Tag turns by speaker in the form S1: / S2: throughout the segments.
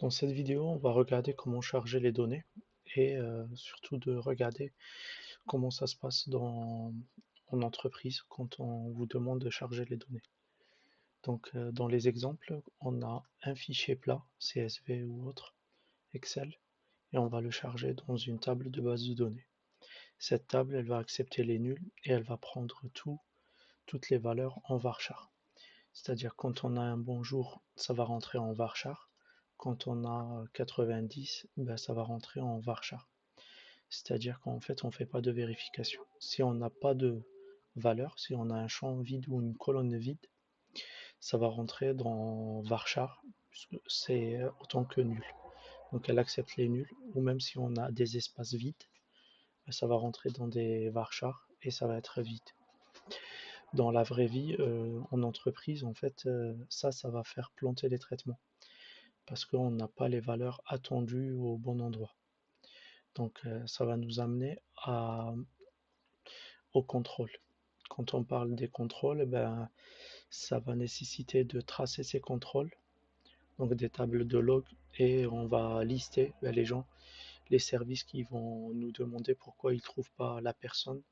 S1: Dans cette vidéo, on va regarder comment charger les données et surtout de regarder comment ça se passe en entreprise quand on vous demande de charger les données. Donc, dans les exemples, on a un fichier plat, CSV ou autre, Excel, et on va le charger dans une table de base de données. Cette table, elle va accepter les nuls et elle va prendre toutes les valeurs en varchar. C'est-à-dire quand on a un bonjour, ça va rentrer en varchar. Quand on a 90, ben, ça va rentrer en varchar. C'est-à-dire qu'en fait, on ne fait pas de vérification. Si on n'a pas de valeur, si on a un champ vide ou une colonne vide, ça va rentrer dans varchar, puisque c'est autant que nul. Donc elle accepte les nuls, ou même si on a des espaces vides, ben, ça va rentrer dans des varchar et ça va être vide. Dans la vraie vie, en entreprise, en fait, ça va faire planter les traitements parce qu'on n'a pas les valeurs attendues au bon endroit. Donc, ça va nous amener au contrôle. Quand on parle des contrôles, ben, ça va nécessiter de tracer ces contrôles, donc des tables de log, et on va lister ben, les gens, les services qui vont nous demander pourquoi ils ne trouvent pas la personne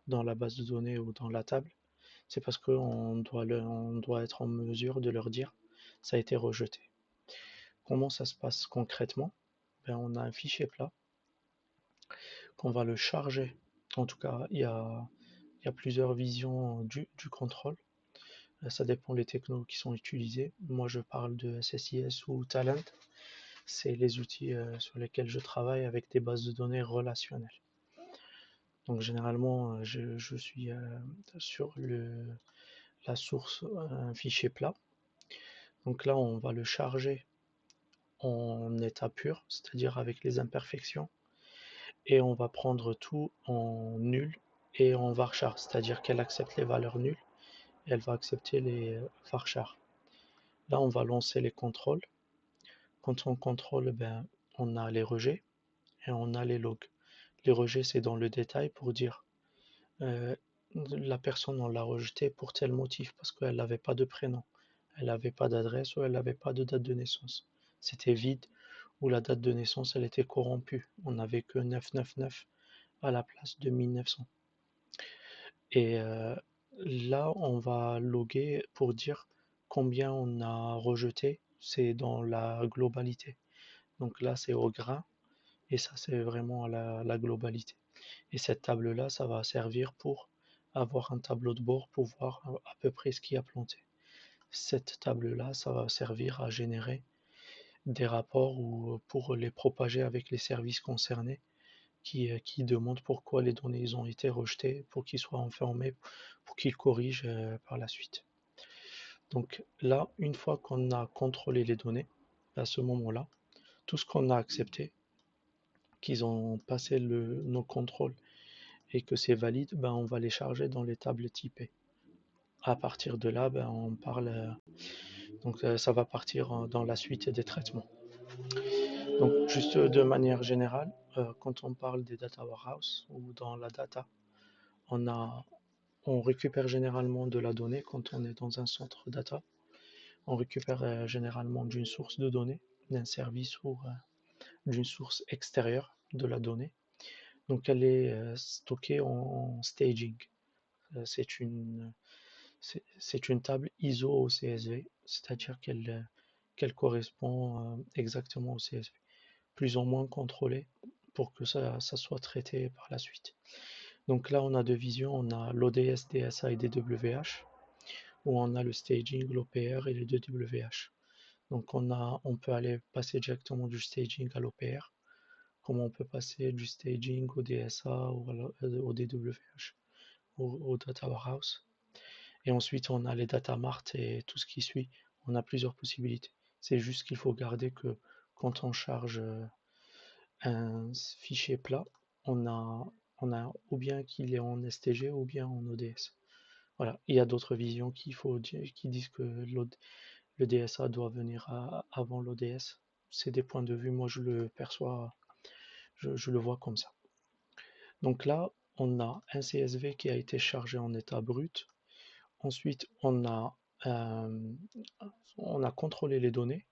S1: dans la base de données ou dans la table. C'est parce on doit être en mesure de leur dire ça a été rejeté. Comment ça se passe concrètement? Ben, on a un fichier plat qu'on va le charger. En tout cas, il y a plusieurs visions du contrôle. Ça dépend des technos qui sont utilisés. Moi, je parle de SSIS ou Talent. C'est les outils sur lesquels je travaille avec des bases de données relationnelles. Donc, généralement, je suis sur la source, un fichier plat. Donc là, on va le charger en état pur, c'est-à-dire avec les imperfections, et on va prendre tout en nul et en varchar, c'est-à-dire qu'elle accepte les valeurs nulles et elle va accepter les varchar. Là, on va lancer les contrôles. Quand on contrôle, ben, on a les rejets et on a les logs. Les rejets, c'est dans le détail pour dire euh, la personne, on l'a rejetée pour tel motif, parce qu'elle n'avait pas de prénom, elle n'avait pas d'adresse ou elle n'avait pas de date de naissance. C'était vide ou la date de naissance, elle était corrompue. On n'avait que 999 à la place de 1900. Et là, on va loguer pour dire combien on a rejeté. C'est dans la globalité. Donc là, c'est au grain et ça, c'est vraiment la globalité. Et cette table-là, ça va servir pour avoir un tableau de bord pour voir à peu près ce qui a planté. Cette table-là, ça va servir à générer des rapports ou pour les propager avec les services concernés qui demandent pourquoi les données ils ont été rejetées, pour qu'ils soient informés, pour qu'ils corrigent par la suite. Donc là, une fois qu'on a contrôlé les données, à ce moment-là, tout ce qu'on a accepté, qu'ils ont passé nos contrôles et que c'est valide, ben, on va les charger dans les tables typées. À partir de là, ben, on parle, donc ça va partir dans la suite des traitements. Donc juste de manière générale, quand on parle des data warehouse ou dans la data, on a, on récupère généralement de la donnée quand on est dans un centre data. On récupère généralement d'une source de données, d'un service ou d'une source extérieure de la donnée. Donc elle est stockée en staging. C'est une table ISO au CSV, c'est-à-dire qu'elle correspond exactement au CSV, plus ou moins contrôlée pour que ça soit traité par la suite. Donc là, on a deux visions, on a l'ODS, DSA et DWH, où on a le staging, l'OPR et les deux WH. Donc on peut aller passer directement du staging à l'OPR, comme on peut passer du staging au DSA ou au DWH, au Data Warehouse. Et ensuite, on a les data mart et tout ce qui suit. On a plusieurs possibilités. C'est juste qu'il faut garder que quand on charge un fichier plat, on a, on a ou bien qu'il est en STG ou bien en ODS. Voilà. Il y a d'autres visions qui disent que le DSA doit venir avant l'ODS. C'est des points de vue, moi je le perçois, je le vois comme ça. Donc là, on a un CSV qui a été chargé en état brut. Ensuite, euh, on a contrôlé les données.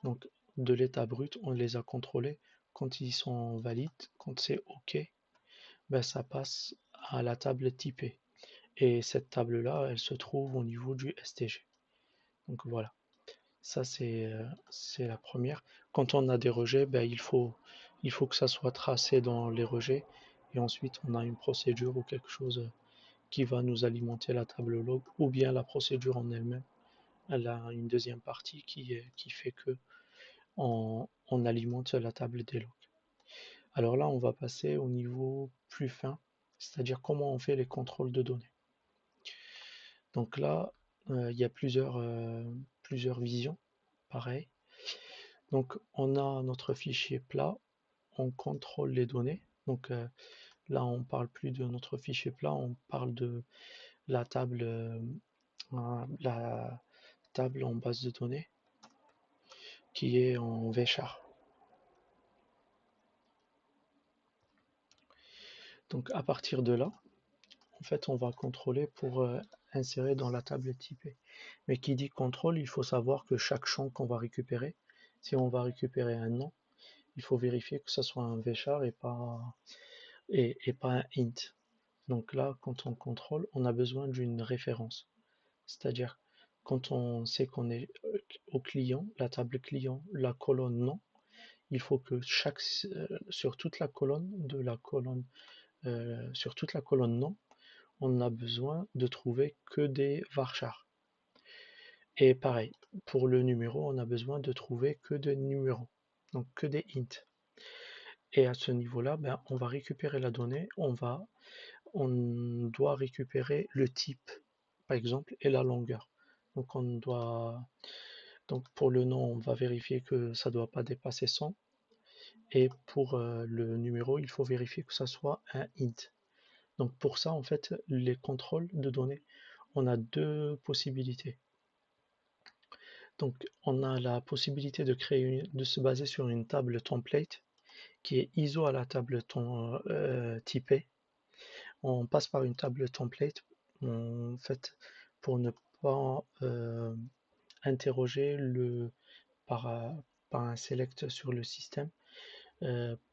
S1: Donc de l'état brut, on les a contrôlés. Quand ils sont valides, quand c'est OK, ben ça passe à la table typée. Et cette table-là, elle se trouve au niveau du STG. Donc voilà, ça c'est la première. Quand on a des rejets, ben, il faut que ça soit tracé dans les rejets. Et ensuite, on a une procédure ou quelque chose qui va nous alimenter la table log, ou bien la procédure en elle-même. Elle a une deuxième partie qui fait que on alimente la table des logs. Alors là, on va passer au niveau plus fin, c'est-à-dire comment on fait les contrôles de données. Donc là, il y a plusieurs visions, pareil. Donc on a notre fichier plat, on contrôle les données. Donc là, on parle plus de notre fichier plat, on parle de la table, la table en base de données qui est en vchar. Donc à partir de là, en fait, on va contrôler pour insérer dans la table typée. Mais qui dit contrôle, il faut savoir que chaque champ qu'on va récupérer, si on va récupérer un nom, il faut vérifier que ce soit un vchar et pas un int. Donc là, quand on contrôle, on a besoin d'une référence. C'est-à-dire, quand on sait qu'on est au client, la table client, la colonne nom, il faut que sur toute la colonne sur toute la colonne nom, on a besoin de trouver que des varchars. Et pareil, pour le numéro, on a besoin de trouver que des numéros, donc que des int. Et à ce niveau-là, ben, on va récupérer la donnée, on doit récupérer le type, par exemple, et la longueur. Donc donc pour le nom, on va vérifier que ça ne doit pas dépasser 100. Et pour le numéro, il faut vérifier que ça soit un int. Donc pour ça, en fait, les contrôles de données, on a deux possibilités. Donc on a la possibilité de se baser sur une table template qui est ISO à la table typée. On passe par une table template en fait pour ne pas interroger par, euh, par un select sur le système,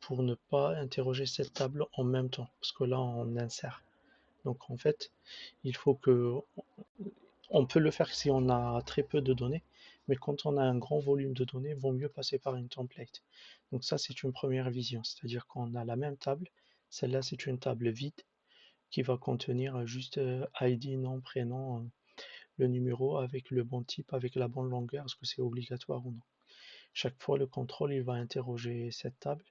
S1: pour ne pas interroger cette table en même temps, parce que là on insère. Donc en fait, il faut que on peut le faire si on a très peu de données, mais quand on a un grand volume de données, il vaut mieux passer par une template. Donc ça, c'est une première vision, c'est-à-dire qu'on a la même table. Celle-là, c'est une table vide qui va contenir juste ID, nom, prénom, le numéro avec le bon type, avec la bonne longueur, est-ce que c'est obligatoire ou non. Chaque fois, le contrôle, il va interroger cette table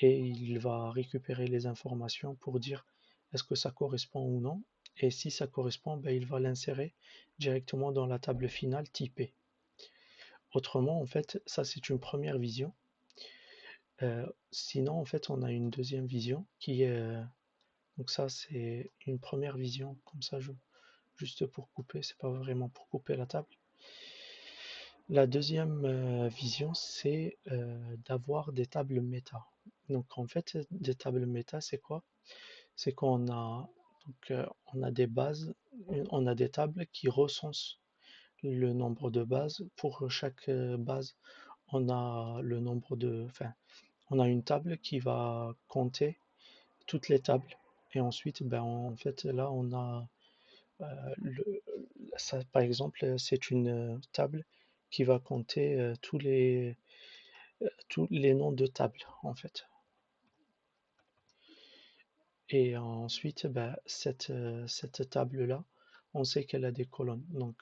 S1: et il va récupérer les informations pour dire est-ce que ça correspond ou non. Et si ça correspond, ben, il va l'insérer directement dans la table finale typée. Autrement, en fait, ça c'est une première vision. Sinon, en fait, on a une deuxième vision qui est... donc ça, c'est une première vision, comme ça, juste pour couper, c'est pas vraiment pour couper la table. La deuxième vision, c'est d'avoir des tables méta. Donc en fait, des tables méta, c'est quoi? C'est qu'on a, on a des bases, on a des tables qui recensent le nombre de bases. Pour chaque base, on a le nombre enfin, on a une table qui va compter toutes les tables. Et ensuite, ben, en fait, là, on a le, ça, par exemple, c'est une table qui va compter tous les noms de tables, en fait. Et ensuite, bah, cette table-là, on sait qu'elle a des colonnes. Donc,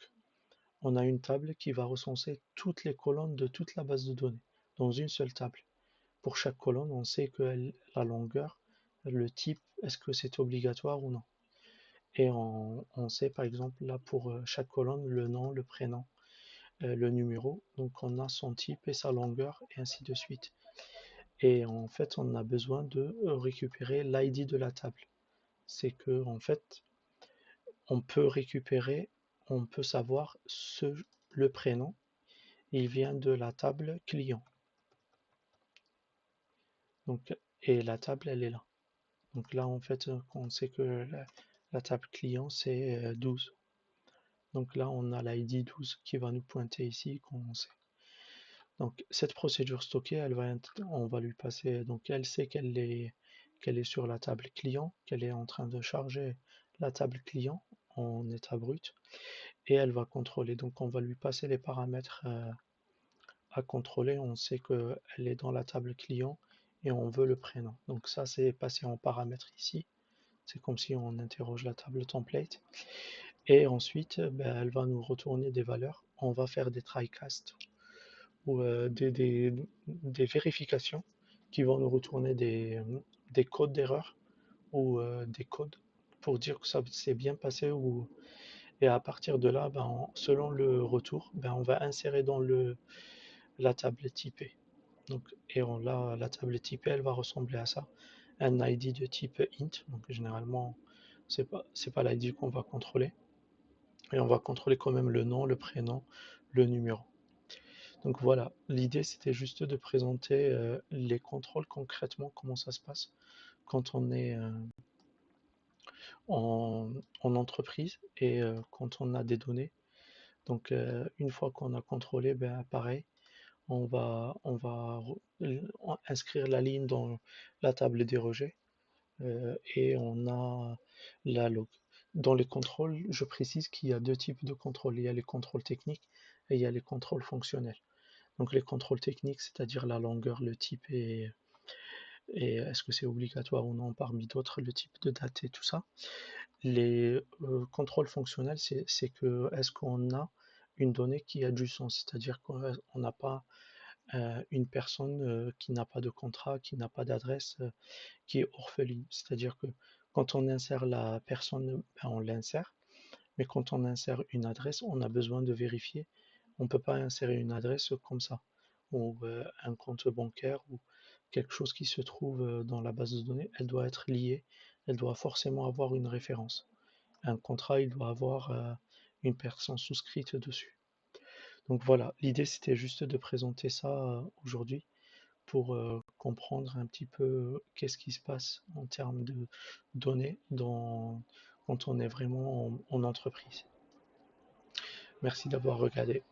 S1: on a une table qui va recenser toutes les colonnes de toute la base de données dans une seule table. Pour chaque colonne, on sait que la longueur, le type, est-ce que c'est obligatoire ou non. Et on sait par exemple là pour chaque colonne le nom, le prénom, le numéro. Donc on a son type et sa longueur et ainsi de suite. Et en fait, on a besoin de récupérer l'ID de la table. C'est que en fait, on peut récupérer, on peut savoir le prénom, il vient de la table client. Donc, et la table, elle est là. Donc là, en fait, on sait que la table client, c'est 12. Donc là, on a l'ID 12 qui va nous pointer ici, qu'on sait. Donc cette procédure stockée, on va lui passer, donc elle sait qu'elle est sur la table client, qu'elle est en train de charger la table client en état brut, et elle va contrôler. Donc on va lui passer les paramètres à contrôler. On sait qu'elle est dans la table client et on veut le prénom. Donc ça, c'est passé en paramètres ici. C'est comme si on interroge la table template. Et ensuite, ben, elle va nous retourner des valeurs. On va faire des trycasts ou des vérifications qui vont nous retourner des codes d'erreur ou des codes pour dire que ça s'est bien passé. Et à partir de là, ben, selon le retour, ben, on va insérer dans la table typée. Donc, la table typée, elle va ressembler à ça. Un ID de type int. Donc généralement, c'est pas l'ID qu'on va contrôler. Et on va contrôler quand même le nom, le prénom, le numéro. Donc voilà, l'idée c'était juste de présenter les contrôles concrètement, comment ça se passe quand on est en entreprise et quand on a des données. Donc une fois qu'on a contrôlé, ben, pareil, on va inscrire la ligne dans la table des rejets et on a la log. Dans les contrôles, je précise qu'il y a deux types de contrôles. Il y a les contrôles techniques et il y a les contrôles fonctionnels. Donc les contrôles techniques, c'est-à-dire la longueur, le type et est-ce que c'est obligatoire ou non parmi d'autres, le type de date et tout ça. Les contrôles fonctionnels, c'est que est-ce qu'on a une donnée qui a du sens, c'est-à-dire qu'on n'a pas une personne qui n'a pas de contrat, qui n'a pas d'adresse, qui est orpheline. C'est-à-dire que quand on insère la personne, ben, on l'insère, mais quand on insère une adresse, on a besoin de vérifier. On ne peut pas insérer une adresse comme ça, ou un compte bancaire, ou quelque chose qui se trouve dans la base de données. Elle doit être liée, elle doit forcément avoir une référence. Un contrat, il doit avoir une personne souscrite dessus. Donc voilà, l'idée c'était juste de présenter ça aujourd'hui pour comprendre un petit peu qu'est-ce qui se passe en termes de données quand on est vraiment en entreprise. Merci d'avoir regardé.